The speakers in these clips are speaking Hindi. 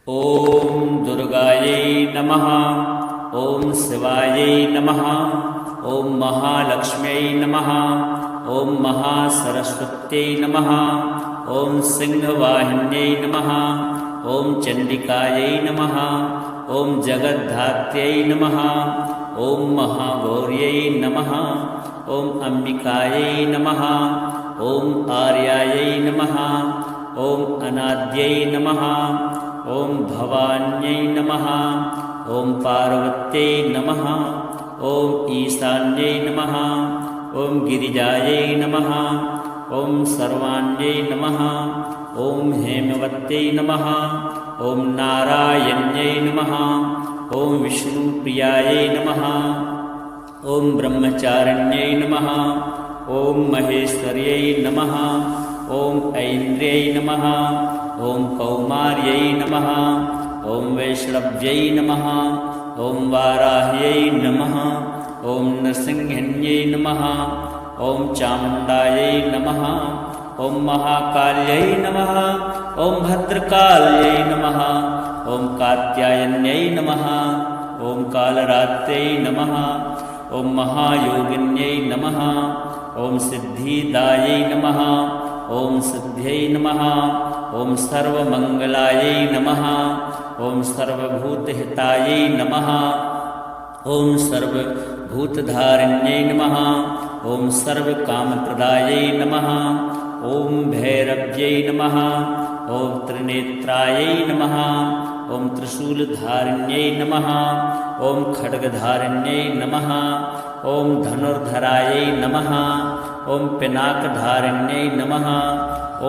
ॐ दुर्गायै नमः। ॐ शिवायै नमः। ॐ महालक्ष्म्यै नमः। ॐ महासरस्वत्यै नमः। ॐ सिंहवाहिन्यै नमः। ॐ चण्डिकायै नमः। ॐ जगद्धात्र्यै नमः। ॐ महागौर्यै नमः। ॐ अम्बिकायै नमः। ॐ आर्यायै नमः। ॐ अनाद्यै नमः। ॐ भवान्यै नमः। ॐ पार्वत्यै नमः। ॐ ईशान्यै नमः। ॐ गिरिजायै नमः। ॐ सर्वाण्यै नमः। ॐ हेमवत्यै नमः। ॐ नारायण्यै नमः। ॐ विष्णुप्रियायै नमः। ॐ ब्रह्मचारिण्यै नमः। ॐ महेश्वर्यै नमः। ॐ ऐन्द्र्यै नमः। ॐ कौमार्यै नमः। ॐ वैष्णव्यै नमः। ॐ वाराह्यै नमः। ॐ नृसिंहिन्यै नमः। ॐ चामुण्डायै नमः। ॐ महाकाल्यै नमः। ॐ भद्रकाल्यै नमः। ॐ कात्यायन्यै नमः। ॐ कालरात्र्यै नमः। ॐ महायोगिन्यै नमः। ॐ सिद्धिदायै नमः। ॐ सिद्ध्यै नमः। ॐ सर्वमङ्गलायै नमः। ॐ सर्वभूतहितायै नमः। ॐ सर्वभूतधारिण्यै नमः। ॐ सर्वकामप्रदायै नमः। ॐ भैरव्यै नमः। ॐ त्रिनेत्रायै नमः। ॐ त्रिशूलधारिण्यै नमः। ॐ खड्गधारिण्यै नमः। ॐ धनुर्धरायै नमः। ॐ पिनाकधारिण्यै नमः।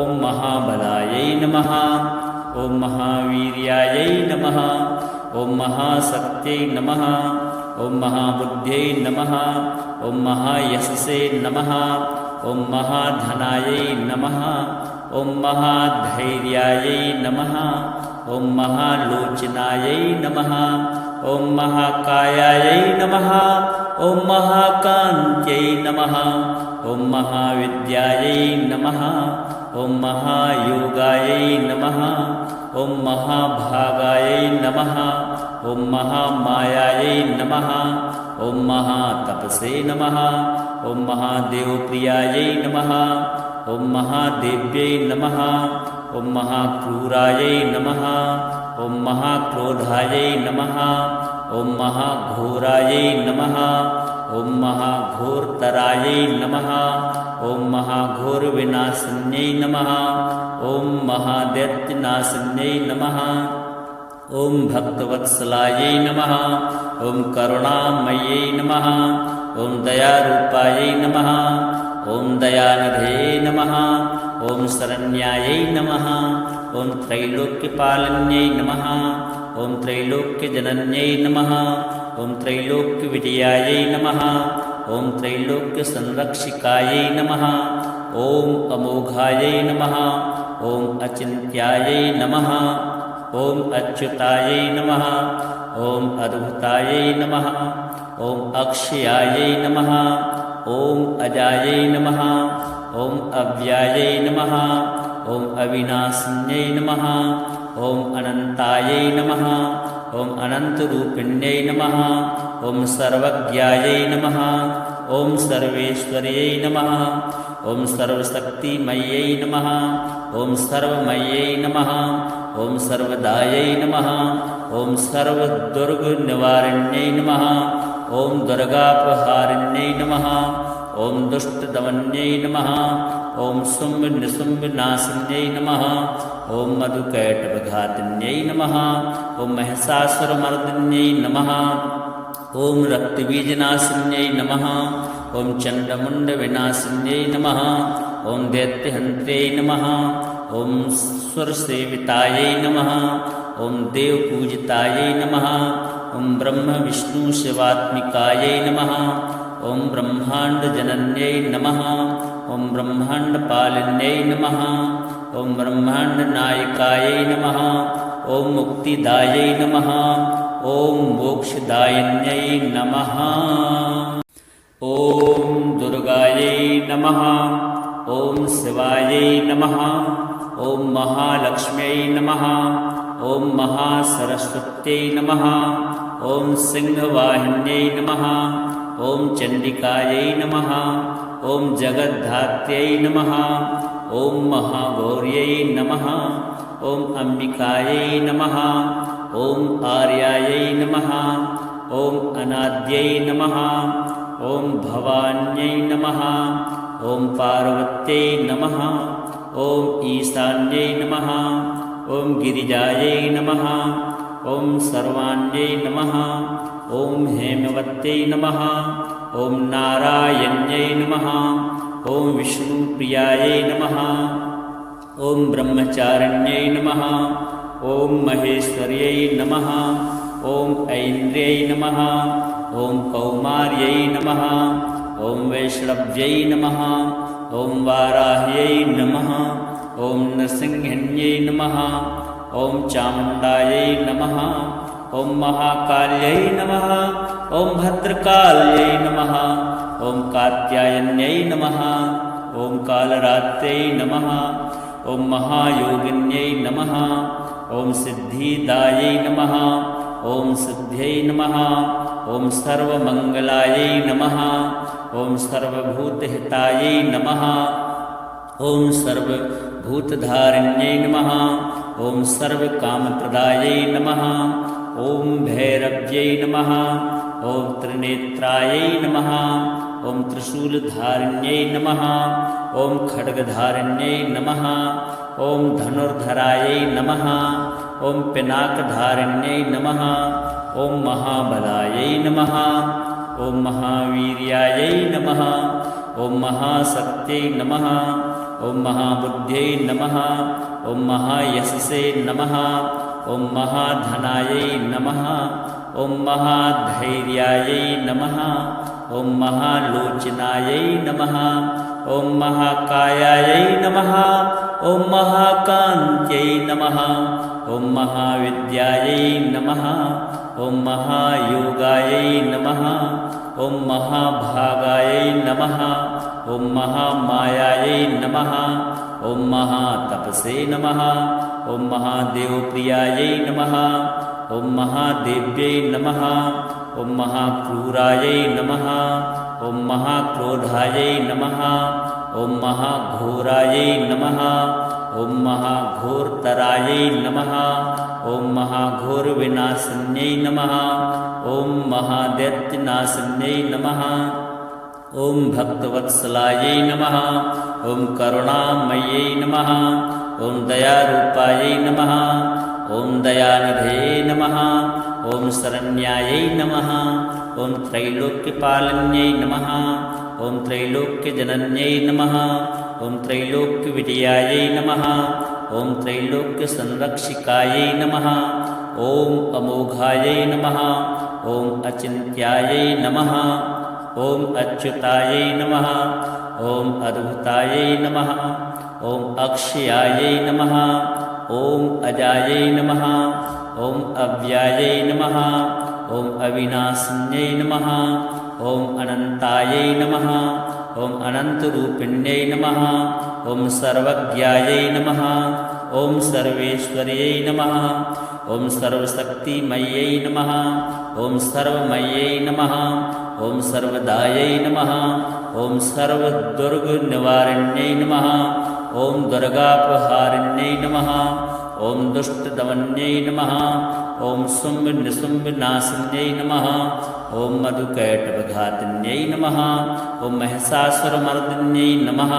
ॐ महाबलायै नमः। ॐ महावीर्यायै नमः। ॐ महाशक्त्यै नमः। ॐ महाबुद्ध्यै नमः। ॐ महायशसे नमः। ॐ महाधनायै नमः। ॐ महाधैर्यायै नमः। ॐ महालोचनायै नमः। ॐ महाकायायै नमः। ॐ महाकान्त्यै नमः। ॐ महाविद्यायै नमः। ॐ महायोगायै नमः। ॐ महाभागायै नमः। ॐ महामायायै नमः। ॐ महातपसे नमः। ॐ महादेवप्रियायै नमः। ॐ महादेव्यै नमः। ॐ महाक्रूरायै नमः। ॐ महाक्रोधायै नमः। ॐ महाघोरायै नमः। ॐ महाघोरतरायै नमः। ॐ महाघोरविनाशिन्यै नमः। ॐ महादैत्यनाशिन्यै नमः। ॐ भक्तवत्सलायै नमः। ॐ करुणामयै नमः। ॐ दयारूपायै नमः। ॐ दयानिधये नमः। ॐ शरण्यायै नमः। ॐ त्रैलोक्यपालन्यै नमः। ॐ त्रैलोक्यजनन्यै नमः। ॐ त्रैलोक्यविजयायै नमः। ॐ त्रैलोक्यसंरक्षिकायै नमः। ॐ अमोघायै नमः। ॐ अचिन्त्यायै नमः। ॐ अच्युतायै नमः। ॐ अद्भुतायै नमः। ॐ अक्षयायै नमः। ॐ अजायै नमः। ॐ अव्यायै नमः। ॐ अविनाशिन्यै नमः। ॐ अनन्तायै नमः। ॐ अनन्तरूपिण्यै नमः। ॐ सर्वज्ञायै नमः। ॐ सर्वेश्वर्यै नमः। ॐ सर्वशक्तिमयै नमः। ॐ सर्वमयै नमः। ॐ सर्वदायै नमः। ॐ सर्वदुर्गनिवारिण्यै नमः। ॐ दुर्गापहारिण्यै नमः। ॐ दुष्टदमन्यै नमः। ॐ शुम्भनिशुम्भनाशिन्यै नमः। ॐ मधुकैटभघातिन्यै नमः। ॐ महिषासुरमर्दिन्यै नमः। ॐ रक्तबीजनाशिन्यै नमः। ॐ चण्डमुण्डविनाशिन्यै नमः। ॐ दैत्यहन्त्र्यै नमः। ॐ सुरसेवितायै नमः। ॐ देवपूजितायै नमः। ॐ ब्रह्मविष्णुशिवात्मिकायै नमः। ॐ ब्रह्माण्डजनन्यै नमः। ॐ ब्रह्माण्डपालिन्यै नमः। ॐ ब्रह्माण्डनायकायै नमः। ॐ मुक्तिदायै नमः। ॐ मोक्षदायिन्यै नमः। ॐ दुर्गायै नमः। ॐ शिवायै नमः। ॐ महालक्ष्म्यै नमः। ॐ महासरस्वत्यै नमः ॐ सिंहवाहिन्यै नमः ॐ चण्डिकायै नमः ॐ जगद्धात्र्यै नमः ॐ महागौर्यै नमः ॐ अम्बिकायै नमः ॐ आर्यायै नमः ॐ अनाद्यै नमः ॐ भवान्यै नमः ॐ पार्वत्यै नमः ॐ ईशान्यै नमः ॐ गिरिजायै नमः ॐ सर्वाण्यै नमः ॐ हेमवत्यै नमः ॐ नारायण्यै नमः ॐ विष्णुप्रियायै नमः ॐ ब्रह्मचारिण्यै नमः ॐ महेश्वर्यै नमः ॐ ऐन्द्र्यै नमः ॐ कौमार्यै नमः ॐ वैष्णव्यै नमः ॐ वाराह्यै नमः ॐ नृसिंहिन्यै नमः ॐ चामुण्डायै नमः ॐ महाकाल्यै नमः ॐ भद्रकाल्यै नमः ॐ कात्यायन्यै नमः ॐ कालरात्र्यै नमः ॐ महायोगिन्यै नमः ॐ सिद्धिदायै नमः ॐ सिद्ध्यै नमः ॐ सर्वमङ्गलायै नमः ॐ सर्वभूतहितायै नमः ॐ सर्वभूतधारिण्यै नमः ॐ सर्वकामप्रदायै नमः ॐ भैरव्यै नमः ॐ त्रिनेत्रायै नमः ॐ त्रिशूलधारिण्यै नमः ॐ खड्गधारिण्यै नमः ॐ धनुर्धरायै नमः ॐ पिनाकधारिण्यै नमः ॐ महाबलायै नमः ॐ महावीर्यायै नमः ॐ महाशक्त्यै नमः ॐ महाबुद्ध्यै नमः ॐ महायशसे नमः ॐ महाधनायै नमः ॐ महाधैर्यायै नमः ॐ महालोचनायै नमः ॐ महाकायायै नमः ॐ महाकान्त्यै नमः ॐ महाविद्यायै नमः ॐ महायोगायै नमः ॐ महाभागायै नमः ॐ महामायायै नमः ॐ महातपसे नमः ॐ महादेवप्रियायै नमः ॐ महादेव्यै नमः ॐ महाक्रूरायै नमः ॐ महाक्रोधायै नमः ॐ महाघोरायै नमः ॐ महाघोरतरायै नमः ॐ महाघोरविनाशिन्यै नमः ॐ महादैत्यनाशिन्यै नमः ॐ भक्तवत्सलायै नमः ॐ करुणामयै नमः ॐ दयारूपायै नमः ॐ दयानिधे नमः ॐ शरण्यायै नमः ॐ त्रैलोक्यपालिन्यै नमः ॐ त्रैलोक्यजनन्यै नमः ॐ त्रैलोक्यविजयायै नमः ॐ त्रैलोक्यसंरक्षिकायै नमः ॐ अमोघायै नमः ॐ अचिन्त्यायै नमः ॐ अच्युतायै नमः ॐ अद्भुतायै नमः ॐ अक्षयायै नमः ॐ अजायै नमः ॐ अव्यायै नमः ॐ अविनाशिन्यै नमः ॐ अनन्तायै नमः ॐ अनन्तरूपिण्यै नमः ॐ सर्वज्ञायै नमः ॐ सर्वेश्वर्यै नमः ॐ सर्वशक्तिमयै नमः ॐ सर्वमयै नमः ॐ सर्वदायै नमः ॐ सर्वदुर्गनिवारिण्यै नमः ॐ दुर्गापहारिण्यै नमः ॐ दुष्टदमन्यै नमः ॐ शुम्भनिशुम्भनाशिन्यै नमः ॐ मधुकैटभघातिन्यै नमः ॐ महिषासुरमर्दिन्यै नमः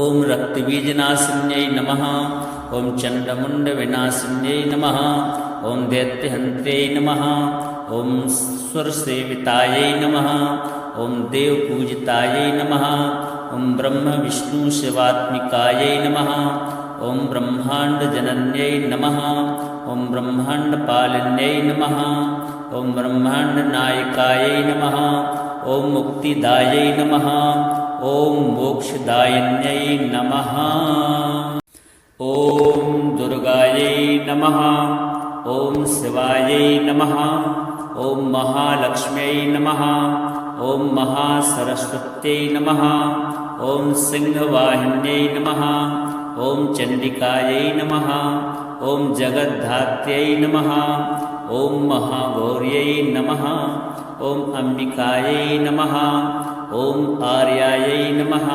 ॐ रक्तबीजनाशिन्यै नमः ॐ चण्डमुण्डविनाशिन्यै नमः ॐ दैत्यहन्त्र्यै नमः ॐ सुरसेवितायै नमः ॐ देवपूजितायै नमः ॐ ब्रह्मविष्णुशिवात्मिकायै नमः ॐ ब्रह्माण्डजनन्यै नमः ॐ ब्रह्माण्डपालिन्यै नमः ॐ ब्रह्माण्डनायिकायै नमः ॐ मुक्तिदायै नमः ॐ मोक्षदायिन्यै नमः ॐ दुर्गायै नमः ॐ शिवायै नमः ॐ महालक्ष्म्यै नमः ॐ महासरस्वत्यै नमः ॐ सिंहवाहिन्यै नमः ॐ चण्डिकायै नमः ॐ जगद्धात्र्यै नमः ॐ महागौर्यै नमः ॐ अम्बिकायै नमः ॐ आर्यायै नमः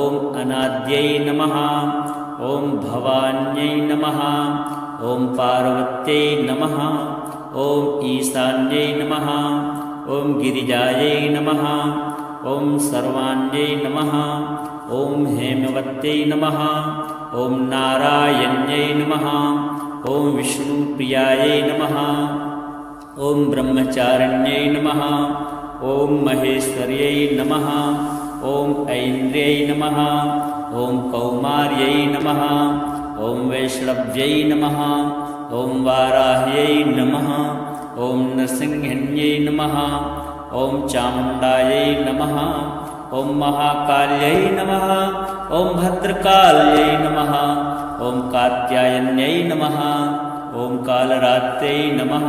ॐ अनाद्यै नमः ॐ भवान्यै नमः ॐ पार्वत्यै नमः ॐ ईशान्यै नमः ॐ गिरिजायै नमः ॐ सर्वाण्यै नमः ॐ हेमवत्यै नमः ॐ नारायण्यै नमः ॐ विष्णुप्रियायै नमः ॐ ब्रह्मचारिण्यै नमः ॐ महेश्वर्यै नमः ॐ ऐन्द्र्यै नमः ॐ कौमार्यै नमः ॐ वैष्णव्यै नमः ॐ वाराह्यै नमः ॐ नृसिंहिन्यै नमः ॐ चामुण्डायै नमः ॐ महाकाल्यै नमः ॐ भद्रकाल्यै नमः ॐ कात्यायन्यै नमः ॐ कालरात्र्यै नमः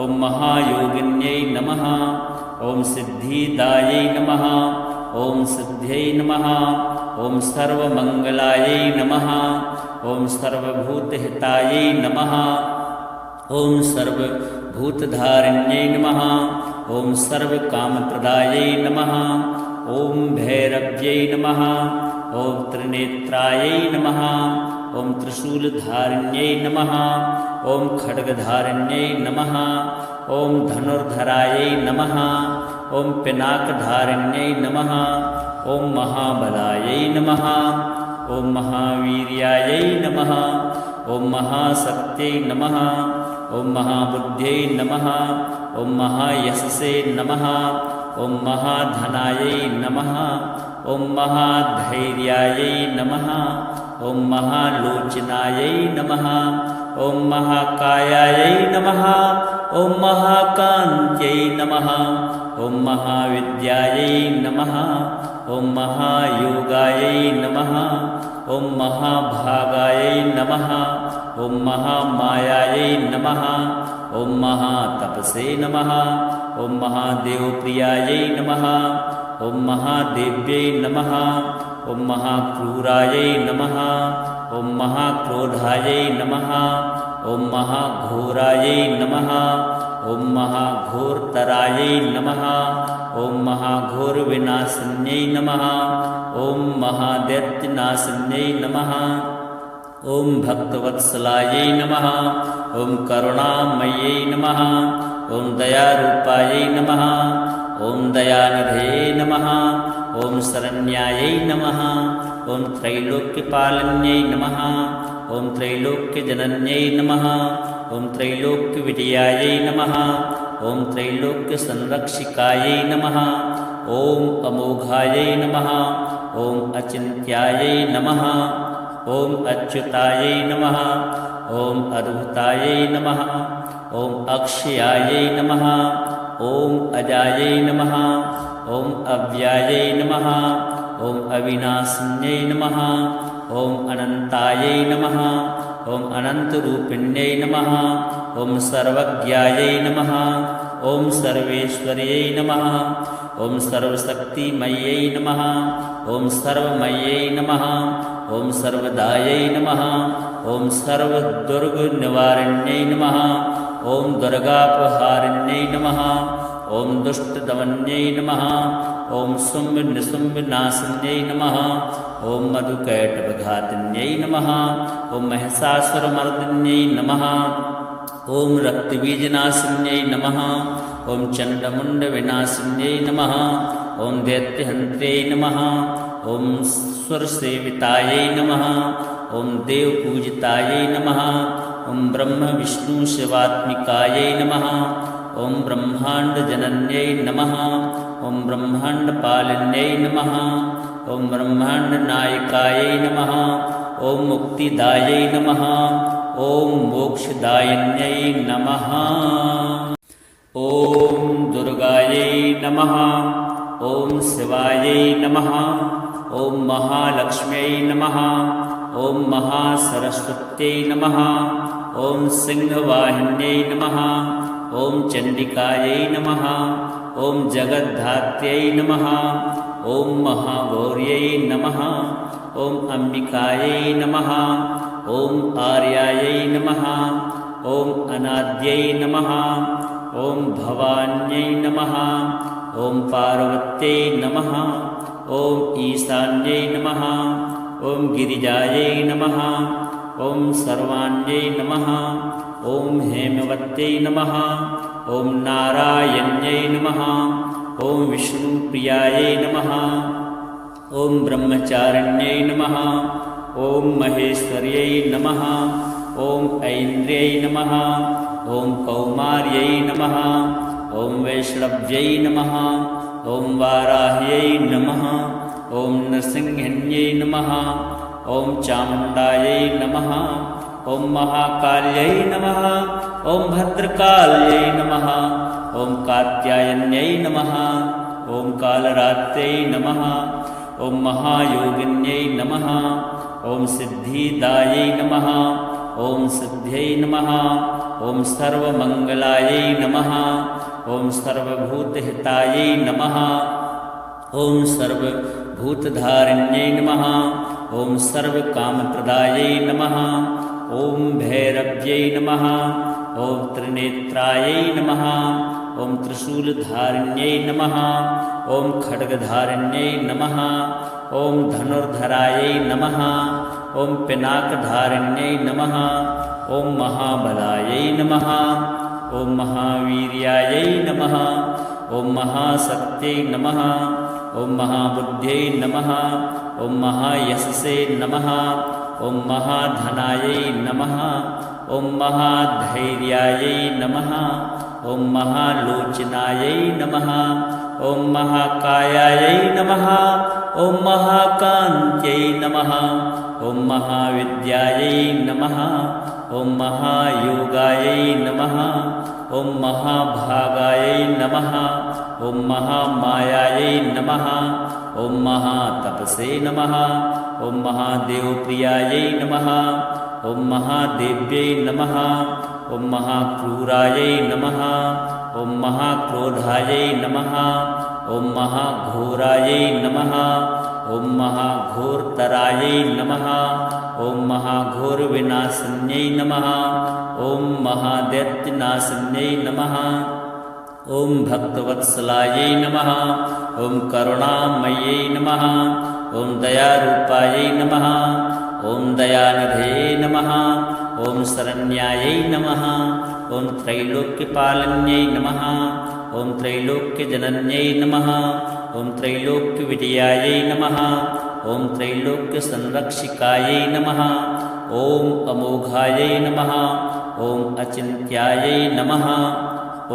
ॐ महायोगिन्यै नमः ॐ सिद्धिदायै नमः ॐ सिद्ध्यै नमः ॐ सर्वमङ्गलायै नमः ॐ सर्वभूतहितायै नमः ॐ सर्वभूतधारिण्यै नमः ॐ सर्वकामप्रदायै नमः ॐ भैरव्यै नमः ॐ त्रिनेत्रायै नमः ॐ त्रिशूलधारिण्यै नमः ॐ खड्गधारिण्यै नमः ॐ धनुर्धरायै नमः ॐ पिनाकधारिण्यै नमः ॐ महाबलायै नमः ॐ महावीर्यायै नमः ॐ महाशक्त्यै नमः ॐ महाबुद्ध्यै नमः ॐ महायशसे नमः ॐ महाधनायै नमः ॐ महाधैर्यायै नमः ॐ महालोचनायै नमः ॐ महाकायायै नमः ॐ महाकान्त्यै नमः ॐ महाविद्यायै नमः ॐ महायोगायै नमः ॐ महाभागायै नमः ॐ महामायायै नमः ॐ महातपसे नमः ॐ महादेवप्रियायै नमः ॐ महादेव्यै नमः ॐ महाक्रूरायै नमः ॐ महाक्रोधायै नमः ॐ महाघोरायै नमः ॐ महाघोरतरायै नमः ॐ महाघोरविनाशिन्यै नमः ॐ महादैत्यनाशिन्यै नमः ॐ भक्तवत्सलायै नमः ॐ करुणामयै नमः ॐ दयारूपायै नमः ॐ दयानिधये नमः ॐ शरण्यायै नमः ॐ त्रैलोक्यपालन्यै नमः ॐ त्रैलोक्यजनन्यै नमः ॐ त्रैलोक्यविजयायै नमः ॐ त्रैलोक्यसंरक्षिकायै नमः ॐ अमोघायै नमः ॐ अचिन्त्यायै नमः ॐ अच्युतायै नमः ॐ अद्भुतायै नमः ॐ अक्षयायै नमः ॐ अजायै नमः ॐ अव्यायै नमः ॐ अविनाशिन्यै नमः ॐ अनन्तायै नमः ॐ अनन्तरूपिण्यै नमः ॐ सर्वज्ञायै नमः ॐ सर्वेश्वर्यै नमः ॐ सर्वशक्तिमयै नमः ॐ सर्वमयै नमः ॐ सर्वदायै नमः ॐ सर्वदुर्गनिवारिण्यै नमः ॐ दुर्गापहारिण्यै नमः ॐ दुष्टदमन्यै नमः ॐ शुम्भनिशुम्भनाशिन्यै नमः ॐ मधुकैटभघातिन्यै नमः ॐ महिषासुरमर्दिन्यै नमः ॐ रक्तबीजनाशिन्यै नमः ॐ चण्डमुण्डविनाशिन्यै नमः ॐ दैत्यहन्त्र्यै नमः ॐ सुरसेवितायै नमः ॐ देवपूजितायै नमः ॐ ब्रह्मविष्णुशिवात्मिकायै नमः ॐ ब्रह्माण्डजनन्यै नमः ॐ ब्रह्माण्डपालिन्यै नमः ॐ ब्रह्माण्डनायकायै नमः ॐ मुक्तिदायै नमः ॐ मोक्षदायिन्यै नमः ॐ दुर्गायै नमः ॐ शिवायै नमः ॐ महालक्ष्म्यै नमः ॐ महासरस्वत्यै नमः ॐ सिंहवाहिन्यै नमः ॐ चण्डिकायै नमः ॐ जगद्धात्र्यै नमः ॐ महागौर्यै नमः ॐ अम्बिकायै नमः ॐ आर्यायै नमः ॐ अनाद्यै नमः ॐ भवान्यै नमः ॐ पार्वत्यै नमः ॐ ईशान्यै नमः ॐ गिरिजायै नमः ॐ सर्वाण्यै नमः ॐ हेमवत्यै नमः ॐ नारायण्यै नमः ॐ विष्णुप्रियायै नमः ॐ ब्रह्मचारिण्यै नमः ॐ महेश्वर्यै नमः ॐ ऐन्द्र्यै नमः ॐ कौमार्यै नमः ॐ वैष्णव्यै नमः ॐ वाराह्यै नमः ॐ नृसिंहिन्यै नमः ॐ चामुण्डायै नमः ॐ महाकाल्यै नमः ॐ भद्रकाल्यै नमः ॐ कात्यायन्यै नमः ॐ कालरात्रै नमः ॐ महायोगिन्यै नमः ॐ सिद्धिदायै नमः ॐ सिद्ध्यै नमः ॐ सर्वमङ्गलायै नमः ॐ सर्वभूतहितायै नमः ॐ सर्वभूतधारिण्यै नमः ॐ सर्वकामप्रदायै नमः ॐ भैरव्यै नमः ॐ त्रिनेत्रायै नमः ॐ त्रिशूलधारिण्यै नमः ॐ खड्गधारिण्यै नमः ॐ धनुर्धरायै नमः ॐ पिनाकधारिण्यै नमः ॐ महाबलायै नमः ॐ महावीर्यायै नमः ॐ महाशक्त्यै नमः ॐ महाबुद्ध्यै नमः ॐ महायशसे नमः ॐ महाधनायै नमः ॐ महाधैर्यायै नमः ॐ महालोचनायै नमः ॐ महाकायायै नमः ॐ महाकान्त्यै नमः ॐ महाविद्यायै नमः ॐ महायोगायै नमः ॐ महाभागायै नमः ॐ महामायायै नमः ॐ महातपसे नमः ॐ महादेवप्रियायै नमः ॐ महादेव्यै नमः ॐ महाक्रूरायै नमः ॐ महाक्रोधायै नमः ॐ महाघोरायै नमः ॐ महाघोरतरायै नमः ॐ महाघोरविनाशिन्यै नमः ॐ महादैत्यनाशिन्यै नमः ॐ भक्तवत्सलायै नमः ॐ करुणामयै नमः ॐ दयारूपायै नमः ॐ दयानिधये नमः ॐ शरण्यायै नमः ॐ त्रैलोक्यपालन्यै नमः ॐ त्रैलोक्यजनन्यै नमः ॐ त्रैलोक्यविजयायै नमः ॐ त्रैलोक्यसंरक्षिकायै नमः ॐ अमोघायै नमः ॐ अचिन्त्यायै नमः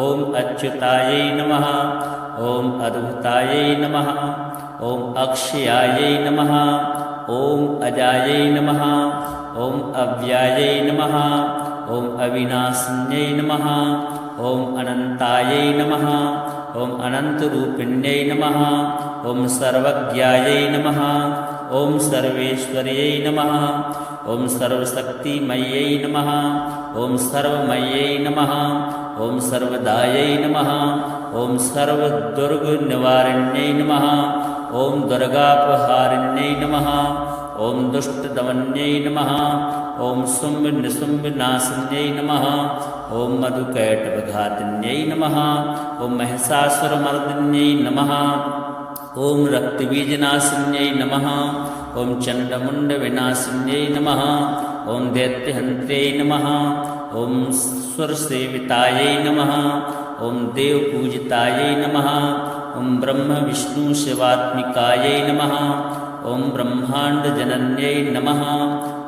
ॐ अच्युतायै नमः ॐ अद्भुतायै नमः ॐ अक्षयायै नमः ॐ अजायै नमः ॐ अव्यायै नमः ॐ अविनाशिन्यै नमः ॐ अनन्तायै नमः ॐ अनन्तरूपिण्यै नमः ॐ सर्वज्ञायै नमः ॐ सर्वेश्वर्यै नमः ॐ सर्वशक्तिमयै नमः ॐ सर्वमयै नमः ॐ सर्वदायै नमः ॐ सर्वदुर्गनिवारिण्यै नमः ॐ दुर्गापहारिण्यै नमः ॐ दुष्टदमन्यै नमः ॐ शुम्भनिशुम्भनाशिन्यै नमः ॐ मधुकैटभघातिन्यै नमः ॐ महिषासुरमर्दिन्यै नमः ॐ रक्तबीजनाशिन्यै नमः ॐ चण्डमुण्डविनाशिन्यै नमः ॐ दैत्यहन्त्यै नमः ॐ सुरसेवितायै नमः ॐ देवपूजितायै नमः ॐ ब्रह्मविष्णुशिवात्मिकायै नमः ॐ ब्रह्माण्डजनन्यै नमः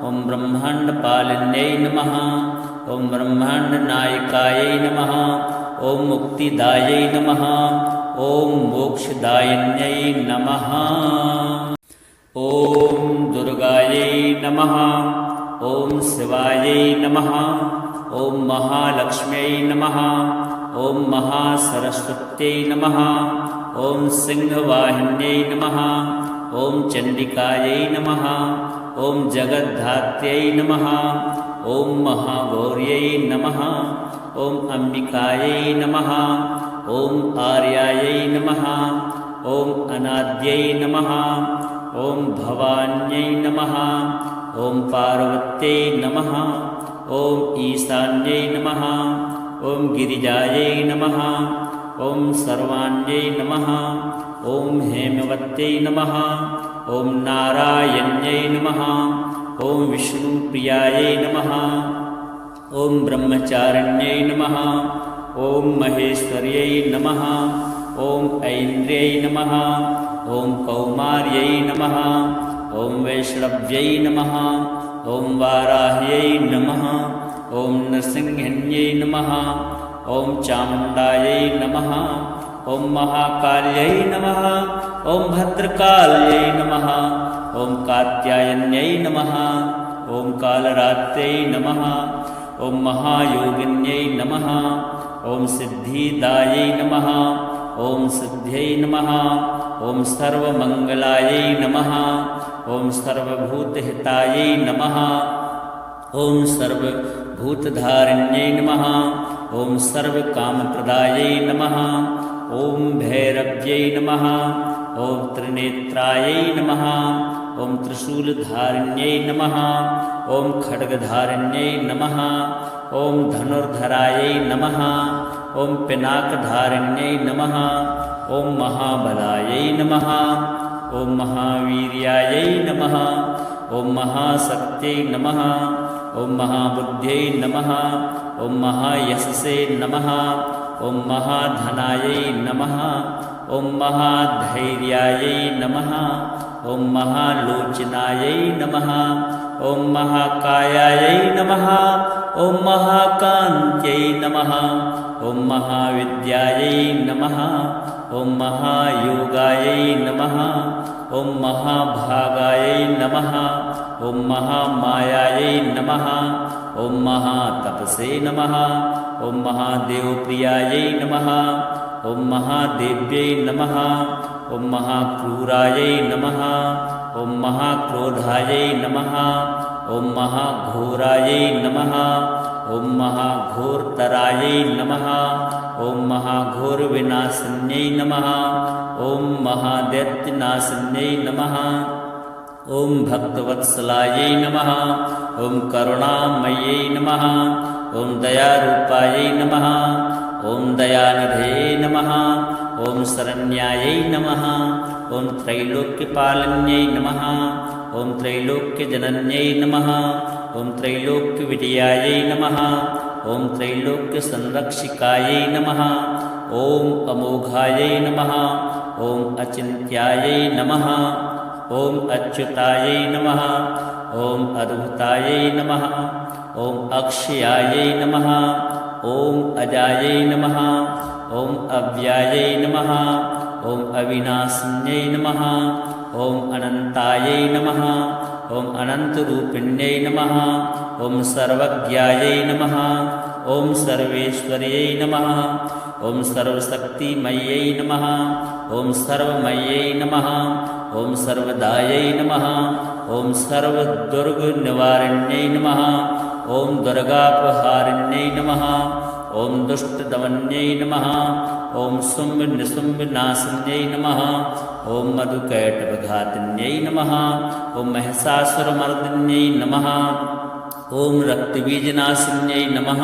ॐ ब्रह्माण्डपालिन्यै नमः ॐ ब्रह्माण्डनायकायै नमः ॐ मुक्तिदायै नमः ॐ मोक्षदायिन्यै नमः ॐ दुर्गायै नमः ॐ शिवायै नमः ॐ महालक्ष्म्यै नमः ॐ महासरस्वत्यै नमः ॐ सिंहवाहिन्यै नमः ॐ चण्डिकायै नमः ॐ जगद्धात्र्यै नमः ॐ महागौर्यै नमः ॐ अम्बिकायै नमः ॐ आर्यायै नमः ॐ अनाद्यै नमः ॐ भवान्यै नमः ॐ पार्वत्यै नमः ॐ ईशान्यै नमः ॐ गिरिजायै नमः ॐ सर्वाण्यै नमः ॐ हेमवत्यै नमः ॐ नारायण्यै नमः ॐ विष्णुप्रियायै नमः ॐ ब्रह्मचारिण्यै नमः ॐ महेश्वर्यै नमः ॐ ऐन्द्र्यै नमः ॐ कौमार्यै नमः ॐ वैष्णव्यै नमः ॐ वाराह्यै नमः ॐ नृसिंहिन्यै नमः ॐ चामुण्डायै नमः ॐ महाकाल्यै नमः ॐ भद्रकाल्यै नमः ॐ कात्यायन्यै नमः ॐ कालरात्रै नमः ॐ महायोगिन्यै नमः ॐ सिद्धिदायै नमः ॐ सिद्ध्यै नमः ॐ सर्वमङ्गलायै नमः ॐ सर्वभूतहितायै नमः ॐ सर्वभूतधारिण्यै नमः ॐ सर्वकामप्रदायै नमः ॐ भैरव्यै नमः ॐ त्रिनेत्रायै नमः ॐ त्रिशूलधारिण्यै नमः ॐ खड्गधारिण्यै नमः ॐ धनुर्धरायै नमः ॐ पिनाकधारिण्यै नमः ॐ महाबलायै नमः ॐ महावीर्यायै नमः ॐ महाशक्त्यै नमः ॐ महाबुद्ध्यै नमः ॐ महायशसे नमः ॐ महाधनायै नमः ॐ महाधैर्यायै नमः ॐ महालोचनायै नमः ॐ महाकायायै नमः ॐ महाकान्त्यै नमः ॐ महाविद्यायै नमः ॐ महायोगायै नमः ॐ महाभागायै नमः ॐ महामायायै नमः ॐ महातपसे नमः ॐ महादेवप्रियायै नमः ॐ महादेव्यै नमः ॐ महाक्रूरायै नमः ॐ महाक्रोधायै नमः ॐ महाघोरायै नमः ॐ महाघोरतरायै नमः ॐ महाघोरविनाशिन्यै नमः ॐ महादैत्यनाशिन्यै नमः ॐ भक्तवत्सलायै नमः ॐ करुणामयै नमः ॐ दयारूपायै नमः ॐ दयानिधे नमः ॐ शरण्यायै नमः ॐ त्रैलोक्यपालन्यै नमः ॐ त्रैलोक्यजनन्यै नमः ॐ त्रैलोक्यविजयायै नमः ॐ त्रैलोक्यसंरक्षिकायै नमः ॐ अमोघायै नमः ॐ अचिन्त्यायै नमः ॐ अच्युतायै नमः ॐ अद्भुतायै नमः ॐ अक्षयायै नमः ॐ अजायै नमः ॐ अव्यायै नमः ॐ अविनाशिन्यै नमः ॐ अनन्तायै नमः ॐ अनन्तरूपिण्यै नमः ॐ सर्वज्ञायै नमः ॐ सर्वेश्वर्यै नमः ॐ सर्वशक्तिमयै नमः ॐ सर्वमयै नमः ॐ सर्वदायै नमः ॐ सर्वदुर्गनिवारिण्यै नमः ॐ दुर्गापहारिण्यै नमः ॐ दुष्टदमन्यै नमः ॐ शुम्भनिशुम्भनाशिन्यै नमः ॐ मधुकैटभघातिन्यै नमः ॐ महिषासुरमर्दिन्यै नमः ॐ रक्तबीजनाशिन्यै नमः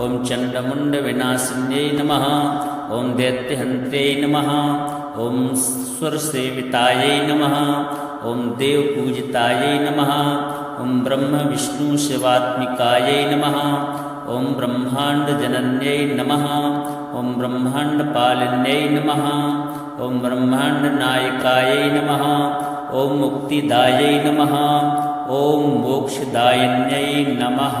ॐ चण्डमुण्डविनाशिन्यै नमः ॐ दैत्यहन्त्यै नमः ॐ सुरसेवितायै नमः ॐ देवपूजितायै नमः ॐ ब्रह्मविष्णुशिवात्मिकायै नमः ॐ ब्रह्माण्डजनन्यै नमः ॐ ब्रह्माण्डपालिन्यै नमः ॐ ब्रह्माण्डनायकायै नमः ॐ मुक्तिदायै नमः ॐ मोक्षदायिन्यै नमः।